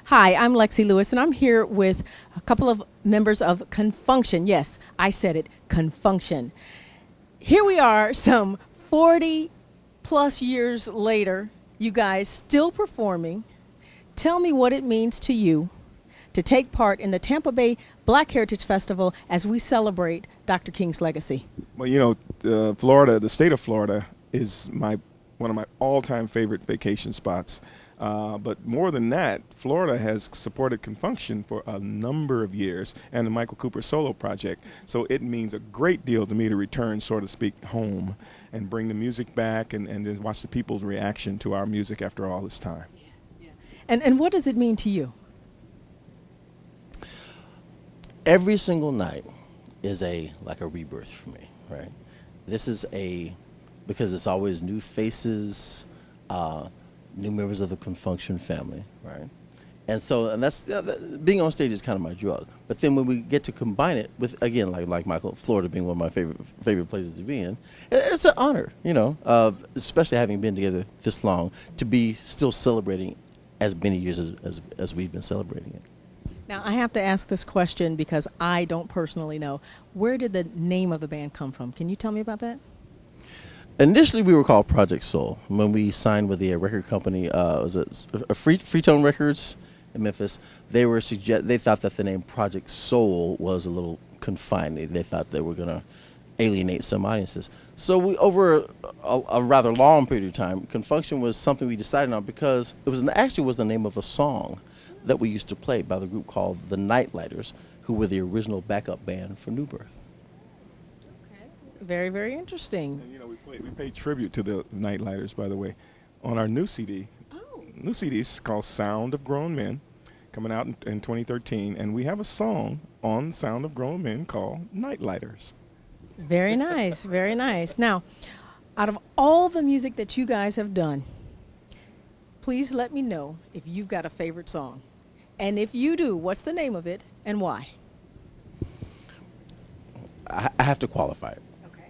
Hi, I'm Lexi Lewis, and I'm here with a couple of members of Confunction. Yes, I said it, Confunction. Here we are, some 40 plus years later, you guys still performing. Tell me what it means to you to take part in the Tampa Bay Black Heritage Festival as we celebrate Dr. King's legacy. Well, Florida, the state of Florida, is one of my all-time favorite vacation spots. But more than that, Florida has supported Confunction for a number of years and the Michael Cooper solo project. So it means a great deal to me to return, so to speak, home and bring the music back and then watch the people's reaction to our music after all this time. And what does it mean to you? Every single night is like a rebirth for me, right? This is because it's always new faces, new members of the Confunction family, right? And that's being on stage is kind of my drug. But then when we get to combine it with, again, like Michael, Florida being one of my favorite places to be in, it's an honor, especially having been together this long, to be still celebrating as many years as we've been celebrating it. Now, I have to ask this question because I don't personally know. Where did the name of the band come from? Can you tell me about that? Initially, we were called Project Soul. When we signed with the record company, was it Freetone Records in Memphis? They thought that the name Project Soul was a little confined. They thought they were going to alienate some audiences. So we, over a rather long period of time, Confunction was something we decided on because actually was the name of a song that we used to play by the group called the Nightlighters, who were the original backup band for New Birth. Okay. Very, very interesting. And, we pay tribute to the Nightlighters, by the way, on our new CD. Oh. New CD is called Sound of Grown Men, coming out in 2013, and we have a song on Sound of Grown Men called Nightlighters. Very nice, very nice. Now, out of all the music that you guys have done, please let me know if you've got a favorite song. And if you do, what's the name of it and why? I have to qualify it. Okay.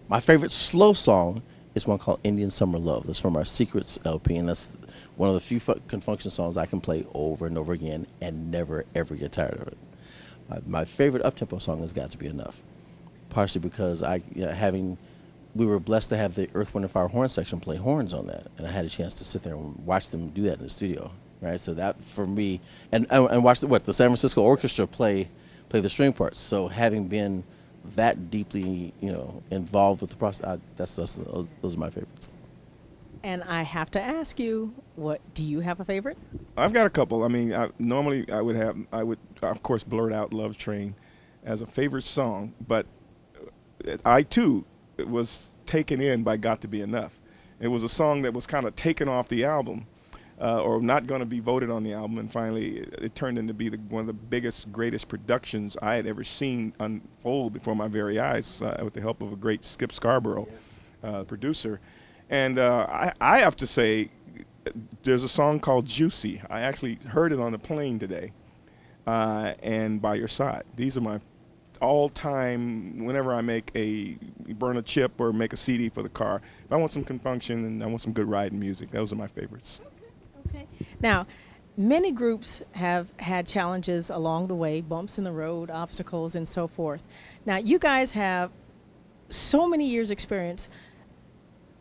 My favorite slow song is one called Indian Summer Love. That's from our Secrets LP, and that's one of the few Confunction songs I can play over and over again and never, ever get tired of it. My favorite uptempo song has got to be Enough, partially because we were blessed to have the Earth, Wind & Fire horn section play horns on that, and I had a chance to sit there and watch them do that in the studio, right? So that, for me, and watch the San Francisco Orchestra play the string parts. So having been that deeply, involved with the process, those are my favorites. And I have to ask you, do you have a favorite? I've got a couple. I mean, normally I would of course blurt out Love Train as a favorite song, but I too was taken in by Got to Be Enough. It was a song that was kind of taken off the album, or not going to be voted on the album, and finally it turned into be one of the biggest, greatest productions I had ever seen unfold before my very eyes, with the help of a great Skip Scarborough, producer. And I have to say, there's a song called Juicy. I actually heard it on the plane today, and By Your Side. These are my all-time, whenever I burn a chip or make a CD for the car, if I want some Confunction and I want some good riding music, those are my favorites. Okay. Now, many groups have had challenges along the way, bumps in the road, obstacles, and so forth. Now, you guys have so many years' experience.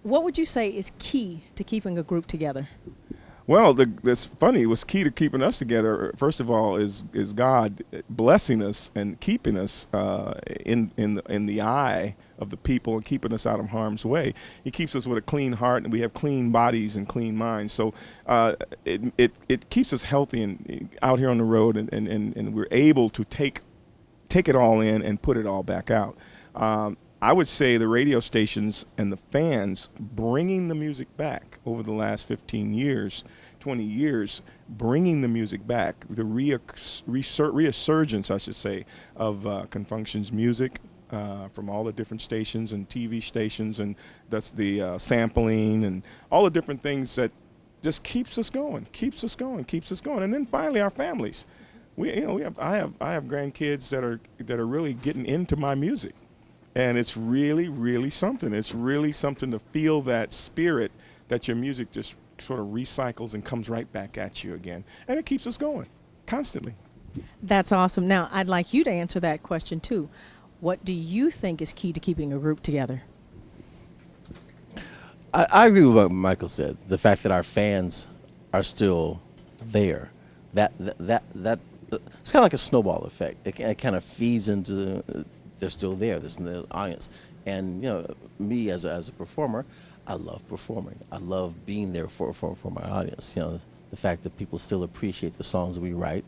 What would you say is key to keeping a group together? Well, that's funny. What's key to keeping us together, first of all, is God blessing us and keeping us in the eye of the people and keeping us out of harm's way. He keeps us with a clean heart, and we have clean bodies and clean minds. So it keeps us healthy and out here on the road, and we're able to take it all in and put it all back out. I would say the radio stations and the fans bringing the music back over the last 15 years, 20 years, bringing the music back, the resurgence, I should say, of Confunction's music from all the different stations and TV stations, and that's the sampling and all the different things that just keeps us going. And then finally our families. I have grandkids that are really getting into my music. And it's really, really something. It's really something to feel that spirit that your music just sort of recycles and comes right back at you again. And it keeps us going constantly. That's awesome. Now, I'd like you to answer that question too. What do you think is key to keeping a group together? I agree with what Michael said. The fact that our fans are still there, that it's kind of like a snowball effect. It kind of feeds into they're still there. There's the audience, and me as a performer, I love performing. I love being there for my audience. The fact that people still appreciate the songs that we write,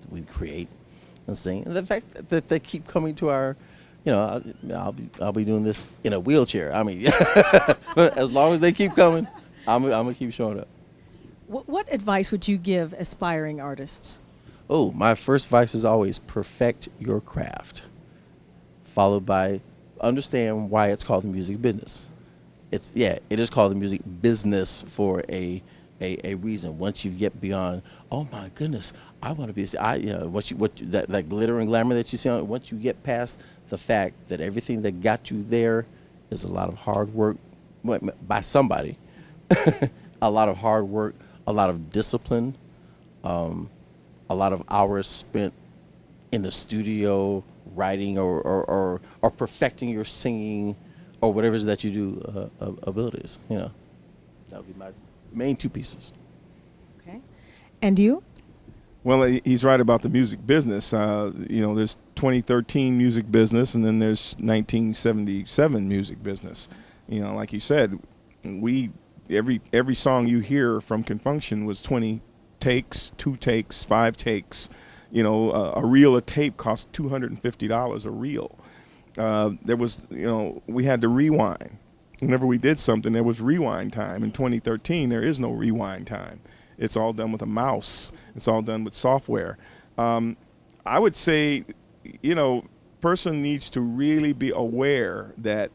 that we create, and sing, and the fact that they keep coming to our. I'll be doing this in a wheelchair. I mean, as long as they keep coming, I'm gonna keep showing up. What advice would you give aspiring artists? Oh, my first advice is always perfect your craft, followed by understand why it's called the music business. It is called the music business for a reason. Once you get beyond, oh my goodness, I want to be. That glitter and glamour that you see on it. Once you get past the fact that everything that got you there is a lot of hard work by somebody, a lot of hard work, a lot of discipline, a lot of hours spent in the studio writing or perfecting your singing or whatever it is that you do abilities. That would be my main two pieces. Okay. And you? Well, he's right about the music business. There's 2013 music business, and then there's 1977 music business. Like you said, every song you hear from Confunction was 20 takes, 2 takes, 5 takes. A reel of tape cost $250 a reel. There was, we had to rewind. Whenever we did something, there was rewind time. In 2013, there is no rewind time. It's all done with a mouse. It's all done with software. I would say, person needs to really be aware that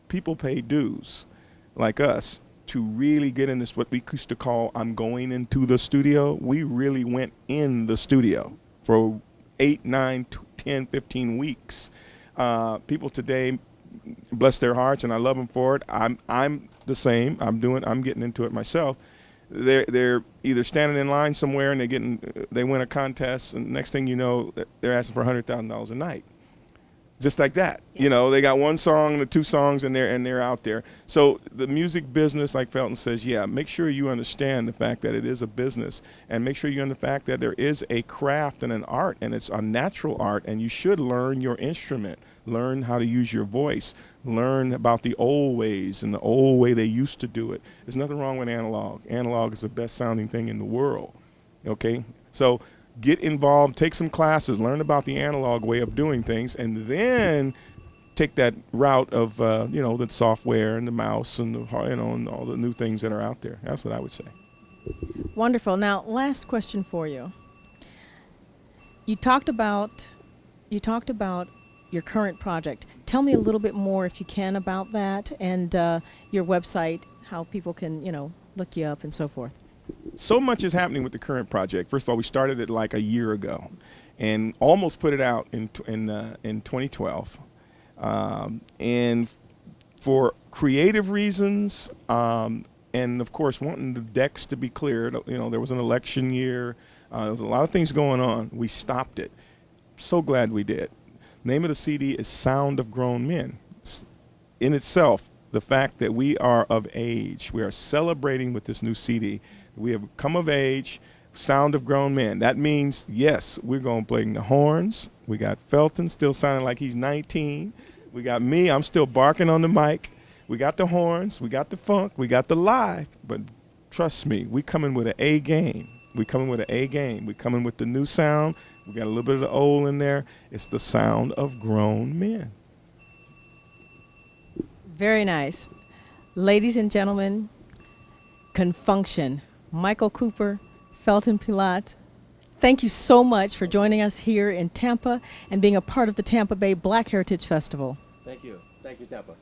people pay dues, like us, to really get in this, what we used to call, I'm going into the studio. We really went in the studio for 8, 9, 10, 15 weeks. People today, bless their hearts, and I love them for it. I'm the same. I'm getting into it myself. They're either standing in line somewhere and they win a contest, and next thing you know, they're asking for $100,000 a night, just like that. Yeah. They got one song, the 2 songs, and they're out there. So the music business, like Felton says, make sure you understand the fact that it is a business, and make sure you understand the fact that there is a craft and an art, and it's a natural art, and you should learn your instrument, learn how to use your voice, learn about the old ways and the old way they used to do it. There's nothing wrong with analog. Analog is the best sounding thing in the world. Okay? So get involved, take some classes, learn about the analog way of doing things, and then take that route of the software and the mouse and and all the new things that are out there. That's what I would say. Wonderful. Now, last question for you. You talked about your current project. Tell me a little bit more, if you can, about that and your website, how people can, look you up and so forth. So much is happening with the current project. First of all, we started it like a year ago, and almost put it out in 2012. And for creative reasons, and of course wanting the decks to be cleared, there was an election year. There was a lot of things going on. We stopped it. So glad we did. Name of the CD is Sound of Grown Men. In itself, the fact that we are of age, we are celebrating with this new CD. We have come of age, Sound of Grown Men. That means, yes, we're going to play the horns. We got Felton still sounding like he's 19. We got me, I'm still barking on the mic. We got the horns, we got the funk, we got the live. But trust me, we coming with an A game. We coming with an A game. We coming with the new sound. We got a little bit of the old in there. It's the Sound of Grown Men. Very nice. Ladies and gentlemen, Confunction. Michael Cooper, Felton Pilat, thank you so much for joining us here in Tampa and being a part of the Tampa Bay Black Heritage Festival. Thank you. Thank you, Tampa.